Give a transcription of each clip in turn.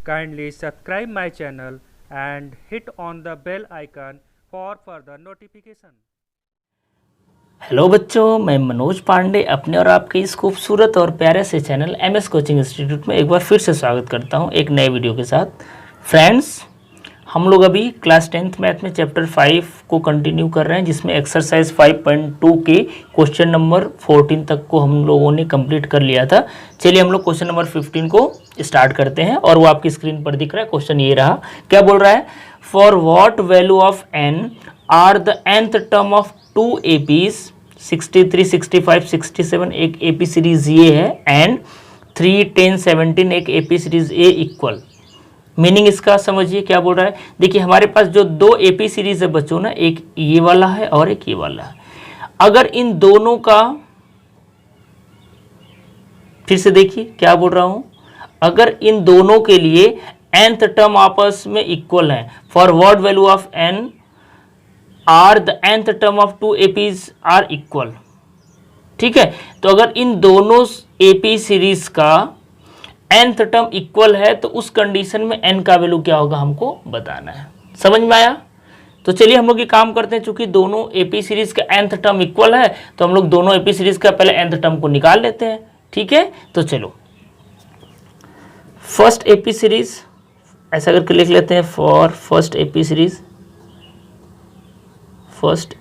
Kindly subscribe my channel and hit on the bell icon for further notification. Hello बच्चों, मैं मनोज पांडे अपने और आपके इस खूबसूरत और प्यारे से चैनल एमएस कोचिंग इंस्टीट्यूट में एक बार फिर से स्वागत करता हूं एक नए वीडियो के साथ। फ्रेंड्स, हम लोग अभी क्लास 10th मैथ में चैप्टर 5 को कंटिन्यू कर रहे हैं, जिसमें एक्सरसाइज 5.2 के क्वेश्चन नंबर 14 तक को हम लोगों ने कंप्लीट कर लिया था। चलिए हम लोग क्वेश्चन नंबर 15 को स्टार्ट करते हैं और वो आपकी स्क्रीन पर दिख रहा है। क्वेश्चन ये रहा, क्या बोल रहा है? For what value of n are the nth term of 2 APs 63, 65, 67 एक AP सीरीज ये है एंड 3, 10, 17 एक AP series A equal. Meaning इसका समझिए क्या बोल रहा है। देखिए हमारे पास जो दो AP सीरीज है बच्चों ना, एक ये वाला है और एक ये वाला है। अगर इन दोनों का, फिर से देखिए क्या बोल रहा हूं, अगर इन दोनों के लिए nth टर्म आपस में इक्वल है, for what value of n are the nth term of 2 APs are equal. ठीक है, तो अगर इन दोनों AP सीरीज का nth टर्म इक्वल है तो उस कंडीशन में n का वैल्यू क्या होगा हमको बताना है। समझ में आया? तो चलिए हम लोग ये काम करते हैं, चूंकि दोनों AP सीरीज का nth टर्म इक्वल है तो हम लोग दोनों AP सीरीज का पहले nth टर्म को निकाल लेते हैं। ठीक है, तो चलो फर्स्ट AP सीरीज ऐसा करके लिख लेते हैं, for first AP series, first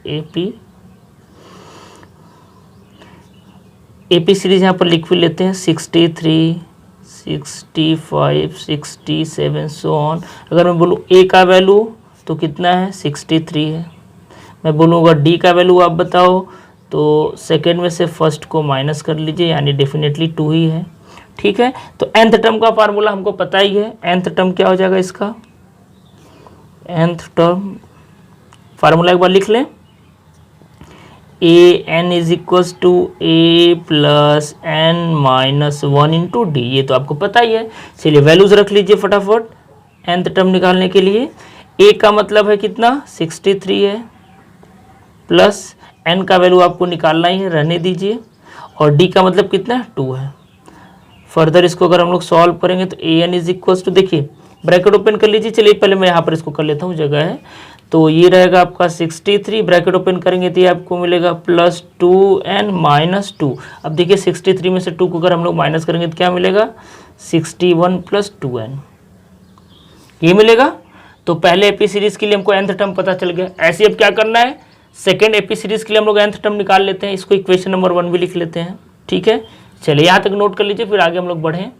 AP series यहाँ पर लिख भी लेते हैं 63, 65, 67 सो ऑन। अगर मैं बोलूँ A का वैल्यू तो कितना है? 63 है। मैं बोलूँगा D का वैल्यू आप बताओ, तो सेकेंड में से फर्स्ट को माइनस कर लीजिए, यानी डेफिनेटली 2 ही है। ठीक है, तो nth टर्म का फार्मूला हमको पता ही है। nth टर्म क्या हो जाएगा इसका? nth टर्म फार्मूला एक बार लिख लें, a n is equals to a plus n minus 1 into d. ये तो आपको पता ही है। चलिए वैल्यूज रख लीजिए फटाफट nth टर्म निकालने के लिए। ए का मतलब है कितना? 63 है, प्लस एन का वैल्यू आपको निकालना ही है, रहने दीजिए, और डी का मतलब कितना है? 2 है। फर्दर इसको अगर हम लोग सॉल्व करेंगे तो ए एन इज इक्वल्स टू, देखिए ब्रैकेट ओपन कर लीजिए। चलिए पहले मैं यहाँ पर इसको कर लेता हूँ, जगह है, तो ये रहेगा आपका 63, ब्रैकेट ओपन करेंगे तो ये आपको मिलेगा प्लस 2n माइनस 2। अब देखिए 63 में से 2 को अगर हम लोग माइनस करेंगे तो क्या मिलेगा? 61 प्लस 2n ये मिलेगा। तो पहले AP सीरीज के लिए हमको nth टर्म पता चल गया। ऐसे अब क्या करना है, सेकेंड AP सीरीज के लिए हम लोग nth टर्म निकाल लेते हैं। इसको इक्वेशन नंबर 1 भी लिख लेते हैं। ठीक है, चलिए यहाँ तक नोट कर लीजिए, फिर आगे हम लोग बढ़ें।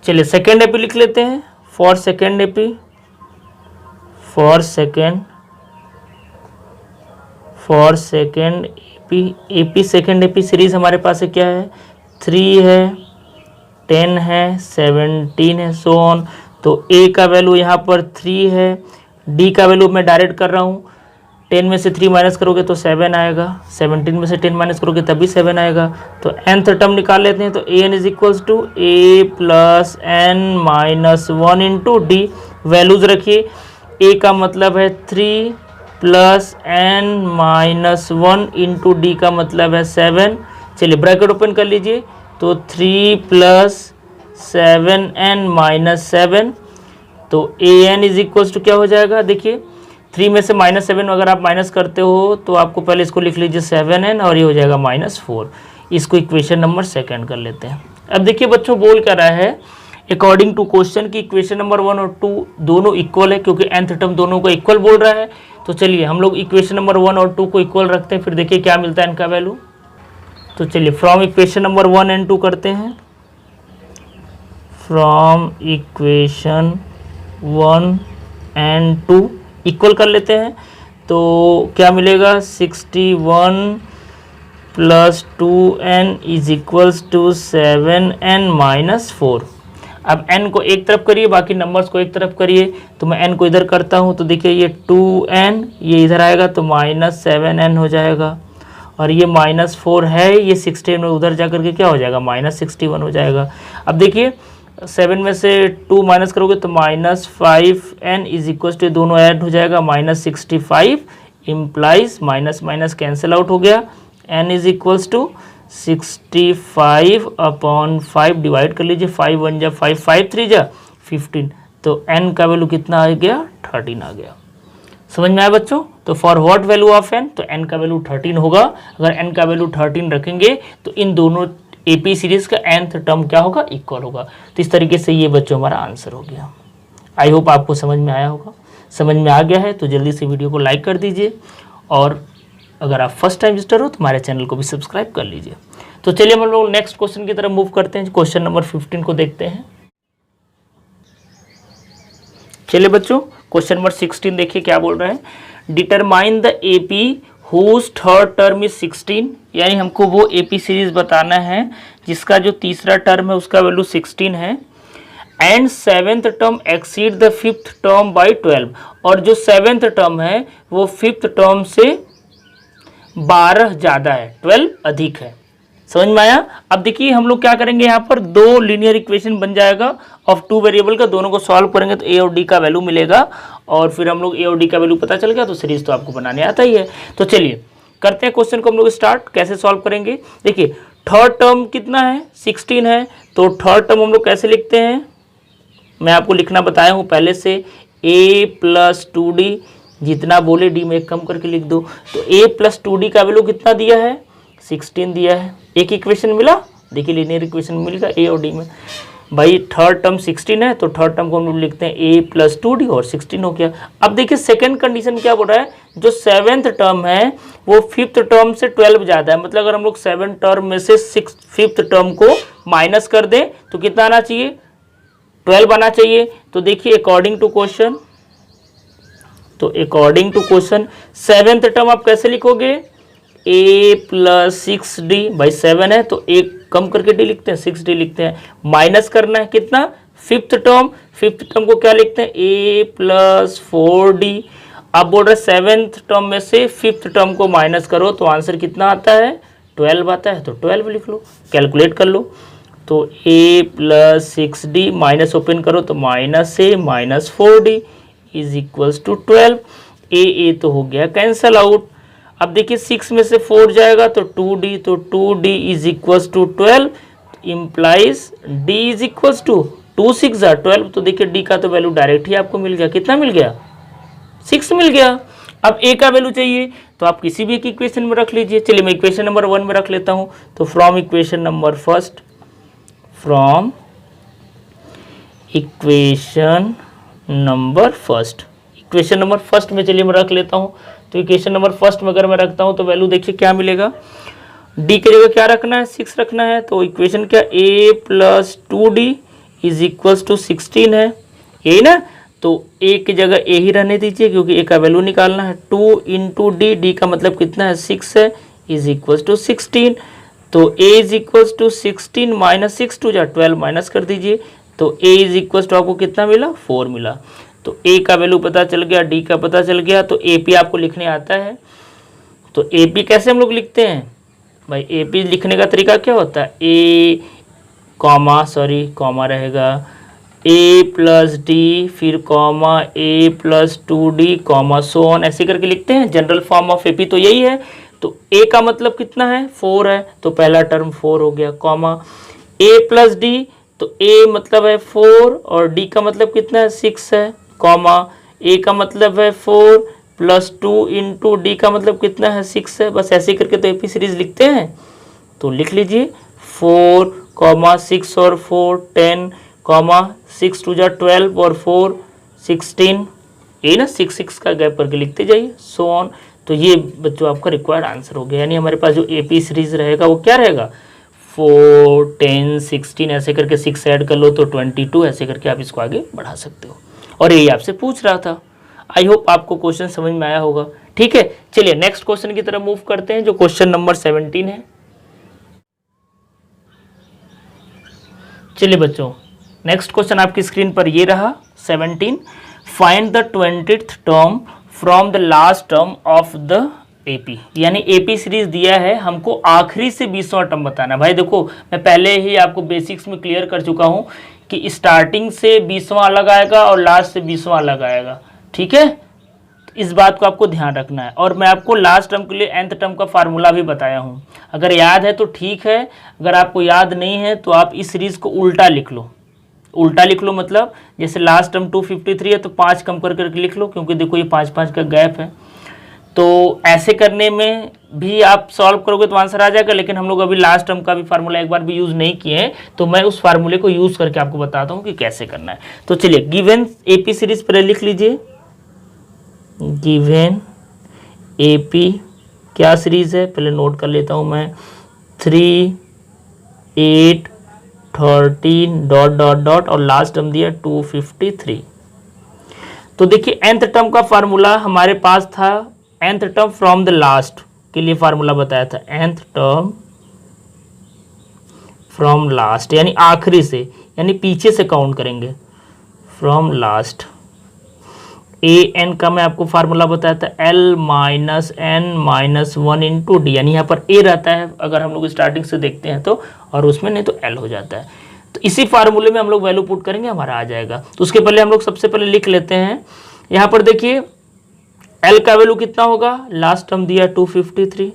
चलिए सेकेंड AP लिख लेते हैं, for second AP, for second AP second AP series हमारे पास है, क्या है? 3 है, 10 है, 17 है, सो ऑन। तो A का वैल्यू यहाँ पर 3 है, D का वैल्यू मैं डायरेक्ट कर रहा हूँ। 10 में से 3 माइनस करोगे तो 7 आएगा, 17 में से 10 माइनस करोगे तभी 7 आएगा। तो nth टर्म निकाल लेते हैं, तो an is equals to a plus n minus 1 into d. Values रखिए, a का मतलब है 3 plus n minus 1 into d का मतलब है 7। चलिए ब्रैकेट ओपन कर लीजिए, तो 3 प्लस 7n माइनस 7, तो an इज इक्वल्स टू क्या हो जाएगा? देखिए 3 में से -7 अगर आप माइनस करते हो तो आपको पहले इसको लिख लीजिए 7n, और ये हो जाएगा -4। इसको इक्वेशन नंबर सेकंड कर लेते हैं। अब देखिए बच्चों बोल कर रहा है, अकॉर्डिंग टू क्वेश्चन की इक्वेशन नंबर 1 और 2 दोनों इक्वल है, क्योंकि nth टर्म दोनों को इक्वल बोल रहा है। तो चलिए हम लोग इक्वेशन नंबर 1 और 2 को इक्वल रखते हैं, फिर देखिए क्या मिलता है इनका वैल्यू। तो चलिए फ्रॉम इक्वेशन नंबर 1 एंड 2 करते हैं, फ्रॉम इक्वेशन 1 एंड 2 इक्वल कर लेते हैं। तो क्या मिलेगा? 61 plus 2n is equals to 7n minus 4। अब n को एक तरफ करिए, बाकी नंबर्स को एक तरफ करिए। तो मैं n को इधर करता हूँ, तो देखिए ये 2n ये इधर आएगा तो माइनस 7n हो जाएगा, और ये -4 है, ये 16 उधर जा करके क्या हो जाएगा? -61 हो जाएगा। अब देखिए 7 में से 2 माइनस करोगे तो -5n इज इक्वल टू, दोनों ऐड हो जाएगा, -65 implies minus minus cancel out हो गया, n is equals to 65 upon 5 divide कर लीजिए, 5 1 जा 5, 5 3 जा 15, तो n का वैल्यू कितना आ गया 13 आ गया। समझ में आया बच्चों? तो for what value of n, तो n का वैल्यू 13 होगा। अगर n का वैल्यू 13 रखेंगे तो इन दोनों AP सीरीज का nth टर्म क्या होगा, इक्वल होगा। तो इस तरीके से ये बच्चों हमारा आंसर हो गया। आई होप आपको समझ में आया होगा। समझ में आ गया है तो जल्दी से वीडियो को लाइक कर दीजिए, और अगर आप फर्स्ट टाइम विजिटर हो तो हमारे चैनल को भी सब्सक्राइब कर लीजिए। तो चलिए हम लोग नेक्स्ट क्वेश्चन की तरफ मूव करते हैं। क्वेश्चन नंबर 15 को देखते हैं। चलिए बच्चों, क्वेश्चन नंबर 16 देखिए क्या बोल रहा है। Determine the AP whose third term is 16, यानी हमको वो AP सीरीज बताना है जिसका जो तीसरा टर्म है उसका वैल्यू 16 है, and seventh term exceed the fifth term by 12, और जो सेवेंथ टर्म है वो फिफ्थ टर्म से 12 ज़्यादा है, 12 अधिक है। समझ में आया? अब देखिए हम लोग क्या करेंगे, यहाँ पर दो लीनियर इक्वेशन बन जाएगा ऑफ टू वेरिएबल का, दोनों को सॉल्व करेंगे तो ए और डी का वैल्यू मिलेगा, और फिर हम लोग ए और डी का वैल्यू पता चल गया तो सीरीज तो आपको बनाने आता ही है। तो चलिए करते हैं क्वेश्चन को हम लोग स्टार्ट। कैसे सॉल्व करेंगे, देखिए थर्ड टर्म कितना है, 16 है, तो थर्ड टर्म हम लोग कैसे लिखते हैं, मैं आपको लिखना बताया हूँ पहले से, a प्लस 2d, जितना बोले डी में एक कम करके लिख दो। तो a प्लस 2d का वैल्यू कितना दिया है, 16 दिया है। एक इक्वेशन मिला, देखिए लीनियर इक्वेशन मिल गया a और d में। भाई थर्ड टर्म 16 है तो थर्ड टर्म को हम लोग लिखते हैं a प्लस 2d और 16 हो गया। अब देखिए सेकंड कंडीशन क्या बोल रहा है, जो सेवेंथ टर्म है वो फिफ्थ टर्म से 12 ज़्यादा है, मतलब अगर हम लोग सेवन टर्म में से फिफ्थ टर्म को माइनस कर दें तो कितना आना चाहिए, 12 आना चाहिए। तो देखिए अकॉर्डिंग टू क्वेश्चन, तो according to question seventh term आप कैसे लिखोगे, a प्लस 6d, भाई 7 है तो एक कम करके d लिखते हैं, 6d लिखते हैं, माइनस करना है कितना, फिफ्थ टर्म को क्या लिखते हैं, a प्लस 4d। अब बोल रहे सेवेंथ टर्म में से फिफ्थ टर्म को माइनस करो तो आंसर कितना आता है, 12 आता है, तो 12 लिख लो, कैलकुलेट कर लो। तो a plus 6d minus open करो तो minus a minus 4d is equals to 12। a तो हो गया कैंसल आउट। अब देखिए 6 में से 4 जाएगा तो 2d, तो 2d is equals to 12 implies d is equals to 2 6 12। तो देखिए d का तो वैल्यू डायरेक्ट ही आपको मिल गया, कितना मिल गया, 6 मिल गया। अब a का वैल्यू चाहिए तो आप किसी भी एक इक्वेशन में रख लीजिए। चलिए मैं इक्वेशन नंबर 1 में रख लेता हूँ। तो from equation number first, from equation number first, equation number first में चलिए मैं रख लेता हूँ। तो इक्वेशन नंबर फर्स्ट में अगर मैं रखता हूँ तो वैल्यू देखिए क्या मिलेगा, d की जगह क्या रखना है, 6 रखना है। तो इक्वेशन क्या, a plus 2d is equals to 16 है, यही ना। तो a की जगह a ही रहने दीजिए क्योंकि a का वैल्यू निकालना है। 2 इंटू d का मतलब कितना है, 6 है, इज इक्वल्स टू 16। तो a is equals to 16 minus 6 two 12 minus कर दीजिए। तो a इज इक्वल्स टू आपको कितना मिला, 4 मिला। तो a का वैल्यू पता चल गया, d का पता चल गया। तो AP आपको लिखने आता है। तो AP कैसे हम लोग लिखते हैं भाई, AP लिखने का तरीका क्या होता है, कॉमा रहेगा, a प्लस डी, फिर comma a plus 2d comma so on, ऐसे करके लिखते हैं। जनरल फॉर्म ऑफ AP तो यही है। तो a का मतलब कितना है, 4 है, तो पहला टर्म 4 हो गया, कॉमा a प्लस डी, तो a मतलब है 4 और d का मतलब कितना है, 6 है, कॉमा a का मतलब है 4 प्लस 2 इंटू डी का मतलब कितना है, 6 है। बस ऐसे करके तो AP सीरीज लिखते हैं। तो लिख लीजिए 4 कॉमा 6 और 4 10 कॉमा 6 टू 12 और 4 16, ये ना 6 6 का गैप करके लिखते जाइए, सो ऑन। तो ये बच्चों आपका रिक्वायर्ड आंसर हो गया। यानी हमारे पास जो AP सीरीज रहेगा वो क्या रहेगा, 4 10 16 ऐसे करके 6 ऐड कर लो तो 22, ऐसे करके आप इसको आगे बढ़ा सकते हो। और यही आपसे पूछ रहा था। आई होप आपको क्वेश्चन समझ में आया होगा। ठीक है, चलिए नेक्स्ट क्वेश्चन की तरफ मूव करते हैं जो क्वेश्चन नंबर 17 है। चलिए बच्चों, नेक्स्ट क्वेश्चन आपकी स्क्रीन पर ये रहा 17। Find the 20th term from the last term of the AP। यानी AP सीरीज दिया है, हमको आखिरी से 20वां टर्म बताना। भाई देखो मैं पहले ही आपको बेसिक्स में क्लियर कर चुका हूँ कि स्टार्टिंग से 20वां अलग आएगा और लास्ट से 20वां अलग आएगा। ठीक है, तो इस बात को आपको ध्यान रखना है। और मैं आपको लास्ट टर्म के लिए nth टर्म का फार्मूला भी बताया हूँ। अगर याद है तो ठीक है, अगर आपको याद नहीं है तो आप इस सीरीज को उल्टा लिख लो। उल्टा लिख लो, मतलब जैसे लास्ट टर्म 253 है तो 5 कम कर करके लिख लो, क्योंकि देखो ये 5 का गैप है। तो ऐसे करने में भी आप सॉल्व करोगे तो आंसर आ जाएगा, लेकिन हम लोग अभी लास्ट टर्म का भी फार्मूला एक बार भी यूज़ नहीं किए हैं, तो मैं उस फार्मूले को यूज़ करके आपको बताता हूँ कि कैसे करना है। तो चलिए गिवन एपी सीरीज पहले लिख लीजिए। गिवन एपी क्या सीरीज है पहले नोट कर लेता हूँ मैं, 3, 8, 13 डॉट डॉट डॉट और लास्ट टर्म दिया 253। तो देखिए nth टर्म का फार्मूला हमारे पास था, nth term from the last के लिए फार्मूला बताया था, nth टर्म फ्रॉम लास्ट यानी आखिरी से, यानी पीछे से काउंट करेंगे, फ्रॉम लास्ट। ए एन का मैं आपको फार्मूला बताया था L minus n minus 1 into d, यानी यहाँ पर ए रहता है अगर हम लोग स्टार्टिंग से देखते हैं तो, और उसमें नहीं तो L हो जाता है। तो इसी फार्मूले में हम लोग वैल्यू पुट करेंगे, हमारा आ जाएगा। तो उसके पहले हम लोग सबसे पहले लिख लेते हैं, यहाँ पर देखिए L का वैल्यू कितना होगा, लास्ट टर्म दिया 253।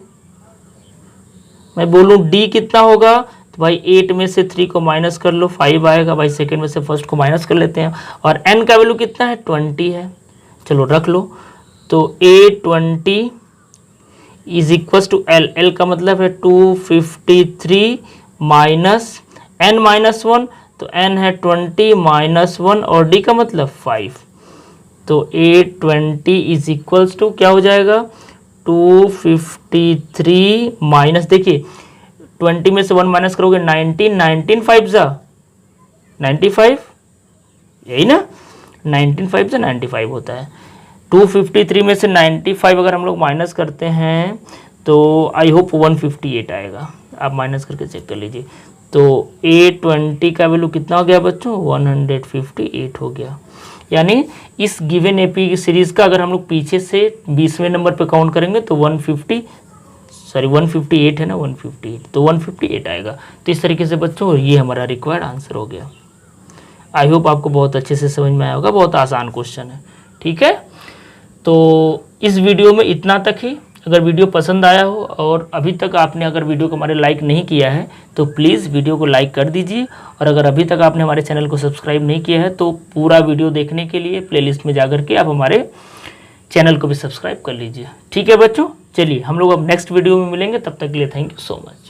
मैं बोलूँ D कितना होगा, तो भाई 8 में से 3 को माइनस कर लो, 5 आएगा। भाई सेकेंड में से फर्स्ट को माइनस कर लेते हैं। और N का वैल्यू कितना है, 20 है, चलो रख लो। तो A20 is equal to L, L का मतलब है 253 माइनस N माइनस 1, तो N है 20 माइनस 1 और D का मतलब 5। तो A20 इज इक्वल्स टू क्या हो जाएगा, 253 माइनस, देखिए 20 में से 1 माइनस करोगे 19, 19 5 जा 95, यही ना, 19 5 से 95 होता है। 253 में से 95 अगर हम लोग माइनस करते हैं तो आई होप 158 आएगा, आप माइनस करके चेक कर लीजिए। तो A20 का वैल्यू कितना हो गया बच्चों, 158 हो गया। यानी इस गिवन एपी की सीरीज़ का अगर हम लोग पीछे से 20वें नंबर पे काउंट करेंगे तो 158 है ना, 158, तो 158 आएगा। तो इस तरीके से बच्चों ये हमारा रिक्वायर्ड आंसर हो गया। आई होप आपको बहुत अच्छे से समझ में आया होगा, बहुत आसान क्वेश्चन है, ठीक है। तो इस वीडियो में इतना तक ही। अगर वीडियो पसंद आया हो और अभी तक आपने अगर वीडियो को हमारे लाइक नहीं किया है तो प्लीज़ वीडियो को लाइक कर दीजिए, और अगर अभी तक आपने हमारे चैनल को सब्सक्राइब नहीं किया है तो पूरा वीडियो देखने के लिए प्लेलिस्ट में जाकर के आप हमारे चैनल को भी सब्सक्राइब कर लीजिए, ठीक है बच्चों। चलिए हम लोग अब नेक्स्ट वीडियो में मिलेंगे, तब तक के लिए थैंक यू सो मच।